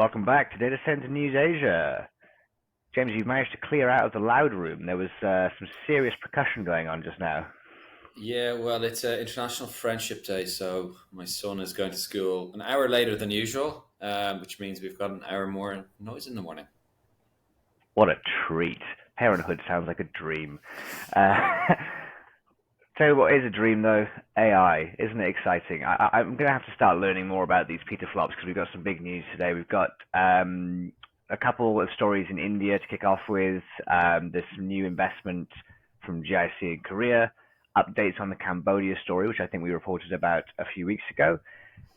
Welcome back to Data Center News Asia. James, you've managed to clear out of the loud room. There was some serious percussion going on just now. Yeah, well, it's International Friendship Day, so my son is going to school an hour later than usual, which means we've got an hour more noise in the morning. What a treat. Parenthood sounds like a dream. Uh, tell you what is a dream, though? AI. Isn't it exciting? I'm going to have to start learning more about these petaflops because we've got some big news today. We've got a couple of stories in India to kick off with. There's some new investment from GIC in Korea, updates on the Cambodia story, which I think we reported about a few weeks ago.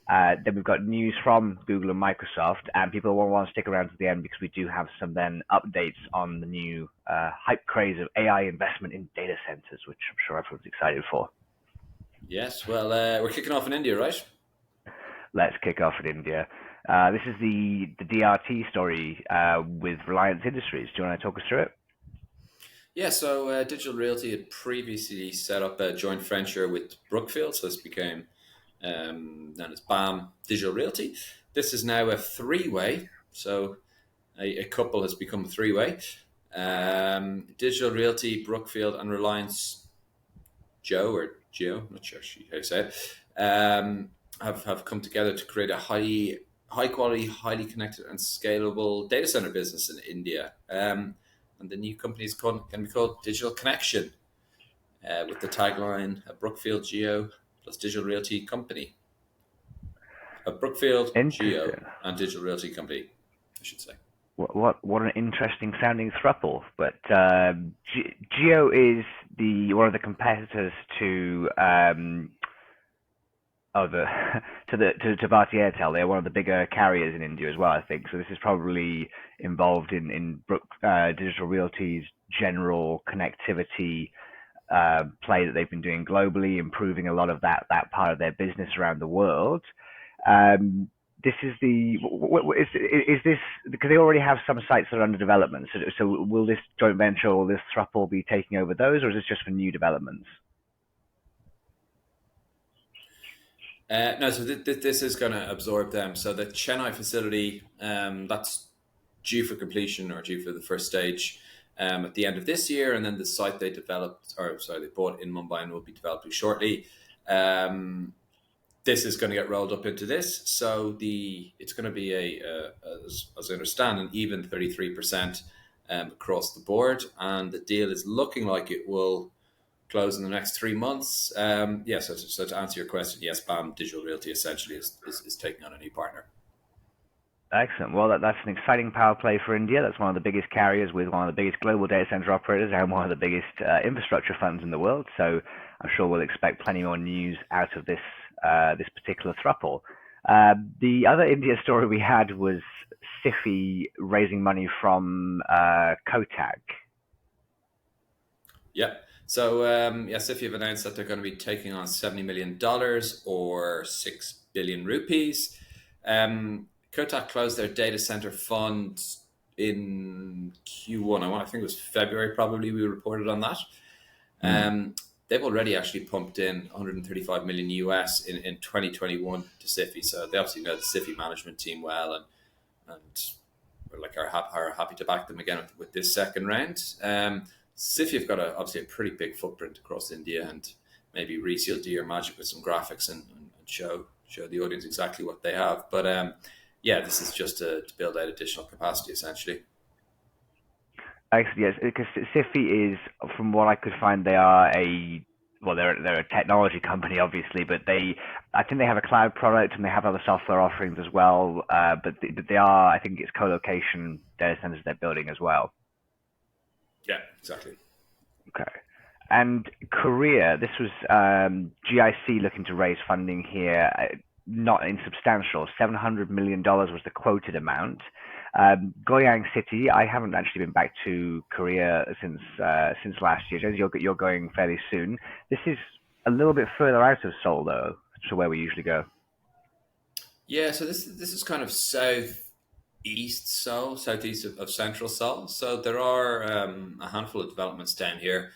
Then we've got news from Google and Microsoft, and people will want to stick around to the end because we do have some then updates on the new hype craze of AI investment in data centers, which I'm sure everyone's excited for. Yes, well, we're kicking off in India, right? Let's kick off in India. This is the DRT story with Reliance Industries. Do you want to talk us through it? Yeah, so Digital Realty had previously set up a joint venture with Brookfield, so this became known as BAM Digital Realty. This is now a three-way, so a couple has become a three-way. Digital Realty, Brookfield, and Reliance Geo, I'm not sure how you say it, have come together to create a high quality, highly connected, and scalable data center business in India. And the new company can be called Digital Connexion, with the tagline a Brookfield Geo plus Digital Realty Company. A Brookfield Geo Interesting. and Digital Realty Company, I should say. What an interesting sounding thruple. But Geo is the one of the competitors to the to Bharti Airtel. They're one of the bigger carriers in India as well, I think. So this is probably involved in Digital Realty's general connectivity play that they've been doing globally, improving a lot of that part of their business around the world. Um, this is is this because they already have some sites that are under development. So will this joint venture or this thruple be taking over those, or is this just for new developments? No, so this is going to absorb them. So the Chennai facility, that's due for completion or due for the first stage at the end of this year, and then the site they bought in Mumbai and will be developing shortly. This is going to get rolled up into this, so it's going to be as I understand, an even 33% across the board, and the deal is looking like it will close in the next 3 months. So to answer your question, yes, BAM Digital Realty essentially is taking on a new partner. Excellent. Well, that's an exciting power play for India. That's one of the biggest carriers with one of the biggest global data center operators and one of the biggest infrastructure funds in the world. So I'm sure we'll expect plenty more news out of this particular thruple. The other India story we had was Sify raising money from Kotak. Yeah. So Sify have announced that they're going to be taking on $70 million or 6 billion rupees. Kotak closed their data center fund in Q1. I think it was February, probably we reported on that. They've already actually pumped in 135 million US in 2021 to Sify. So they obviously know the Sify management team well, and are happy to back them again with this second round. Sify have got obviously a pretty big footprint across India, and maybe Rhys, you'll do your magic with some graphics and show the audience exactly what they have. But this is just to build out additional capacity, essentially. Actually, yes, because Sify is, from what I could find, they're a technology company, obviously, but I think they have a cloud product and they have other software offerings as well. But they are, I think it's co-location data centers they're building as well. Yeah, exactly. Okay. And Korea, this was GIC looking to raise funding here, not insubstantial. $700 million was the quoted amount. Goyang City, I haven't actually been back to Korea since last year. James, you're going fairly soon. This is a little bit further out of Seoul, though, to where we usually go. Yeah, so this is kind of southeast Seoul, southeast of central Seoul. So there are a handful of developments down here.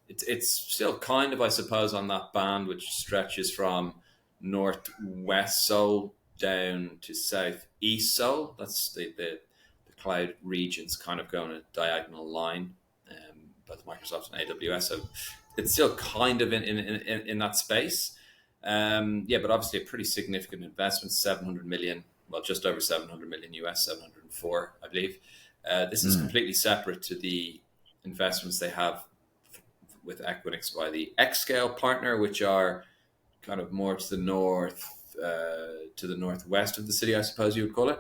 It's still kind of, I suppose, on that band which stretches from northwest Seoul down to southeast Seoul. That's the cloud regions kind of going a diagonal line, both Microsoft and AWS. So it's still kind of in that space. Yeah, but obviously a pretty significant investment, 700 million, well, just over 700 million US, 704, I believe. This is Mm. completely separate to the investments they have with Equinix by the Xscale partner, which are kind of more to the north, to the northwest of the city, I suppose you would call it.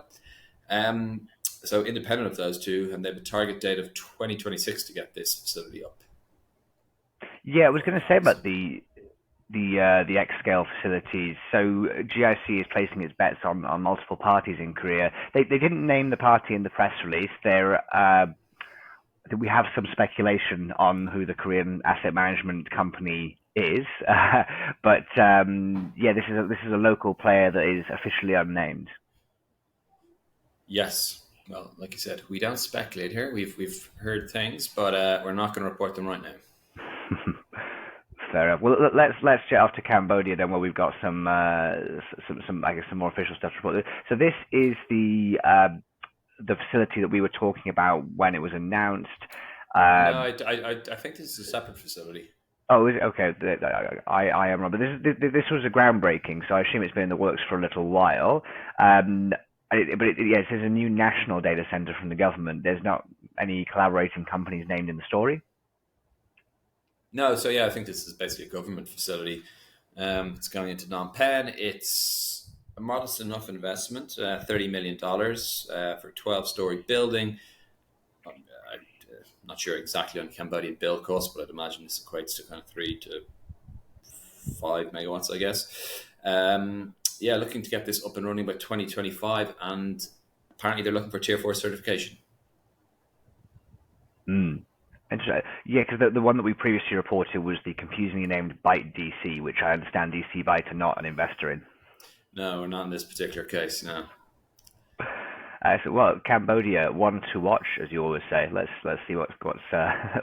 So independent of those two, and they have a target date of 2026 to get this facility up Yeah, I was or going to say running. about So the X scale facilities. So GIC is placing its bets on multiple parties in Korea. They didn't name the party in the press release. We have some speculation on who the Korean asset management company is, but yeah, this is a local player that is officially unnamed. yes, well, like you said, we don't speculate here. We've heard things, but we're not going to report them right now. Fair enough. Well, let's jet off to Cambodia then, where we've got some I guess some more official stuff to report. So this is the facility that we were talking about when it was announced. No, Um, I think this is a separate facility. oh, is it? Okay. I am wrong, but this was a groundbreaking, so I assume it's been in the works for a little while. Um, yeah, it says a new national data center from the government. There's not any collaborating companies named in the story. No, so yeah, I think this is basically a government facility. It's going into Phnom Penh. It's a modest enough investment, $30 million for a 12-story building. I'm not sure exactly on Cambodian build cost, but I'd imagine this equates to kind of 3 to 5 megawatts, I guess. Yeah, looking to get this up and running by 2025, and apparently they're looking for Tier 4 certification. Mm. Interesting. Yeah, because the one that we previously reported was the confusingly named Byte DC, which I understand DC Byte are not an investor in. No, not in this particular case, no. So, well, Cambodia, one to watch, as you always say. Let's see what's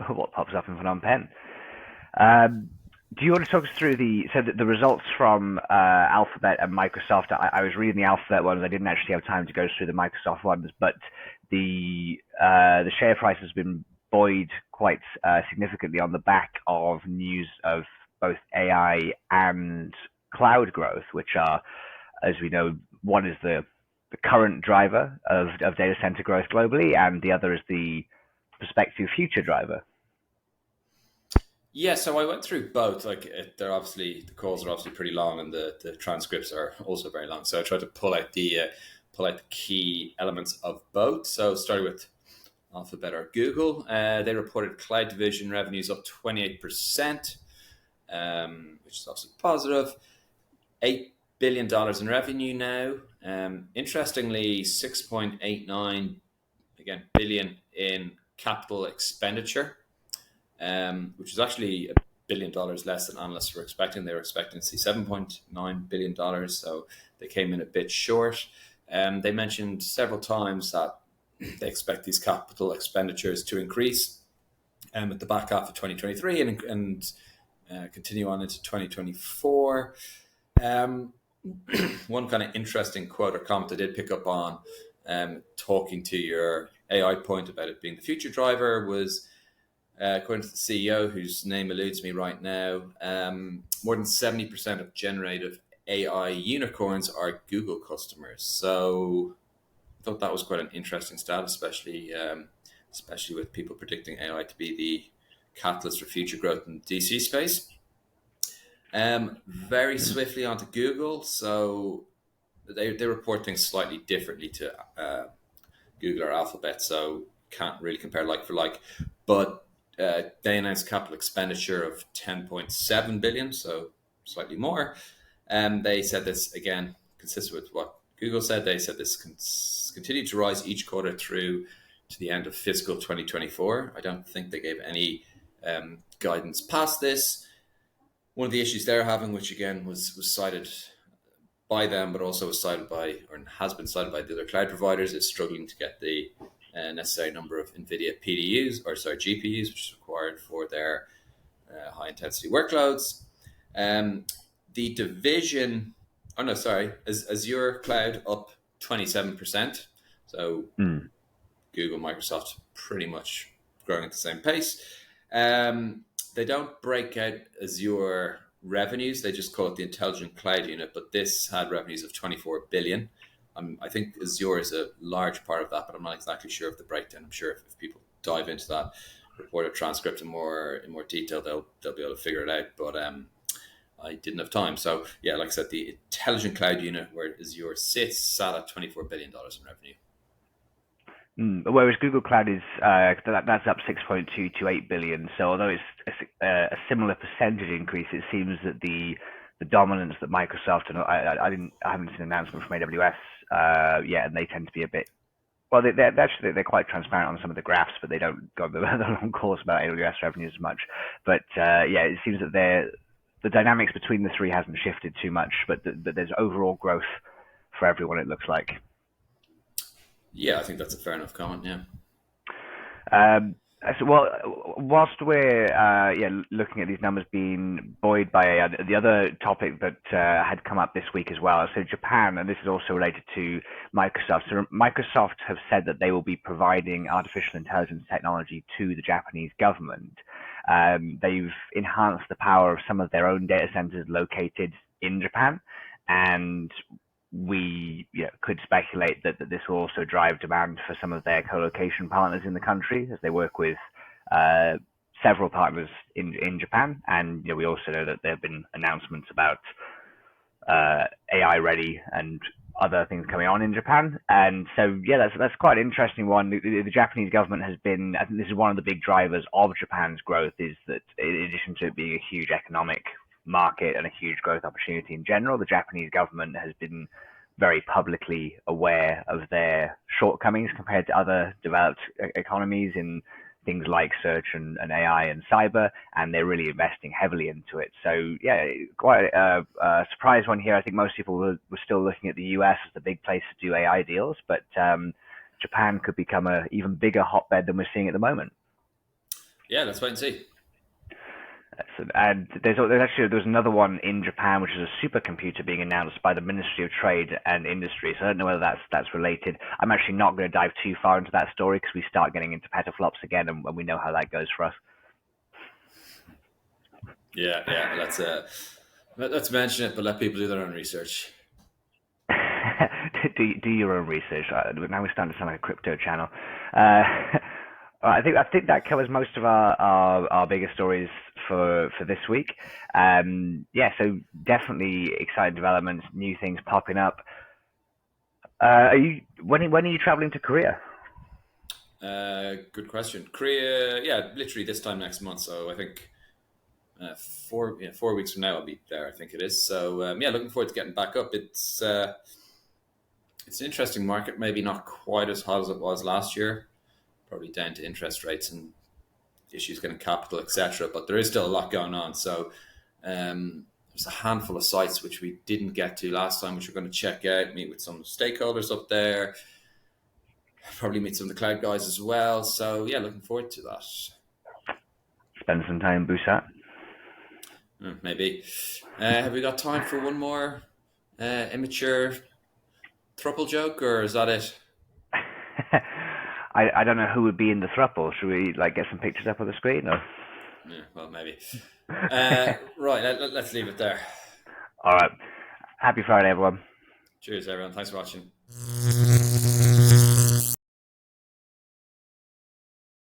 what pops up in Phnom Penh. Um, do you want to talk us through the results from Alphabet and Microsoft? I was reading the Alphabet ones. I didn't actually have time to go through the Microsoft ones, but the share price has been buoyed quite significantly on the back of news of both AI and cloud growth, which are, as we know, one is the current driver of data center growth globally, and the other is the prospective future driver. Yeah, so I went through both. Like, they're obviously the calls are obviously pretty long, and the transcripts are also very long. So I tried to pull out the key elements of both. So starting with Alphabet or Google, they reported cloud division revenues up 28%, which is obviously positive. $8 billion in revenue now. Interestingly, 6.89 again billion in capital expenditure, which is actually $1 billion less than analysts were expecting. They were expecting to see $7.9 billion, so they came in a bit short. They mentioned several times that they expect these capital expenditures to increase at the back half of 2023 and continue on into 2024. Um, One kind of interesting quote or comment I did pick up on, talking to your AI point about it being the future driver, was according to the CEO, whose name eludes me right now, more than 70% of generative AI unicorns are Google customers. So I thought that was quite an interesting stat, especially with people predicting AI to be the catalyst for future growth in the DC space. Very swiftly onto Google. So they report things slightly differently to Google or Alphabet, so can't really compare like for like. But they announced capital expenditure of 10.7 billion, so slightly more. They said this again, consistent with what Google said. They said this continued to rise each quarter through to the end of fiscal 2024. I don't think they gave any guidance past this. One of the issues they're having, which again was cited by them, but also was cited by, or has been cited by the other cloud providers, is struggling to get the necessary number of NVIDIA PDUs, or sorry, GPUs, which is required for their high intensity workloads. The division Oh no, sorry. Azure Cloud up 27%. So Mm. Google, Microsoft, pretty much growing at the same pace. Um, they don't break out Azure revenues; they just call it the Intelligent Cloud Unit. But this had revenues of 24 billion. I think Azure is a large part of that, but I'm not exactly sure of the breakdown. I'm sure if people dive into that report or transcript in more detail, they'll be able to figure it out. But I didn't have time. So yeah, like I said, the Intelligent Cloud Unit where Azure sits sat at $24 billion in revenue. Whereas Google Cloud is that's up 6.228 billion. So although it's a similar percentage increase, it seems that the dominance that Microsoft and I haven't seen an announcement from AWS yet, and they tend to be a bit. Well, they're quite transparent on some of the graphs, but they don't go the long course about AWS revenues as much. But yeah, it seems that the dynamics between the three hasn't shifted too much, but there's overall growth for everyone. It looks like. Yeah, I think that's a fair enough comment. Yeah. Um, well, whilst we're looking at these numbers being buoyed by AI, the other topic that had come up this week as well. So Japan, and this is also related to Microsoft. So Microsoft have said that they will be providing artificial intelligence technology to the Japanese government. They've enhanced the power of some of their own data centers located in Japan, and we could speculate that this will also drive demand for some of their co-location partners in the country as they work with uh, several partners in Japan. And we also know that there have been announcements about AI ready and other things coming on in Japan. And so, yeah, that's quite an interesting one. The Japanese government has been, I think this is one of the big drivers of Japan's growth, is that in addition to it being a huge economic market and a huge growth opportunity in general, the Japanese government has been very publicly aware of their shortcomings compared to other developed economies in things like search and AI and cyber, and they're really investing heavily into it. So yeah, quite a surprise one here. I think most people were still looking at the US as the big place to do AI deals, but Japan could become a even bigger hotbed than we're seeing at the moment. Yeah, let's wait and see. And there's another one in Japan, which is a supercomputer being announced by the Ministry of Trade and Industry. So I don't know whether that's related. I'm actually not going to dive too far into that story because we start getting into petaflops again, and we know how that goes for us. Yeah, yeah. Let's mention it, but let people do their own research. do your own research. Now we're starting to sound like a crypto channel. Uh, I think that covers most of our bigger stories for this week. Yeah, so definitely exciting developments, new things popping up. When are you traveling to Korea? Good question. Korea, yeah, literally this time next month. So I think 4 weeks from now I'll be there. I think it is. So yeah, looking forward to getting back up. It's an interesting market. Maybe not quite as hot as it was last year. Probably down to interest rates and issues getting capital, etc. But there is still a lot going on. So there's a handful of sites which we didn't get to last time, which we're going to check out, meet with some stakeholders up there, probably meet some of the cloud guys as well. So yeah, looking forward to that. Spend some time in Busan. Maybe. Have we got time for one more immature thruple joke, or is that it? I don't know who would be in the thruple. Should we get some pictures up on the screen? Or? Yeah, well, maybe. Right, let's leave it there. All right. Happy Friday, everyone. Cheers, everyone. Thanks for watching.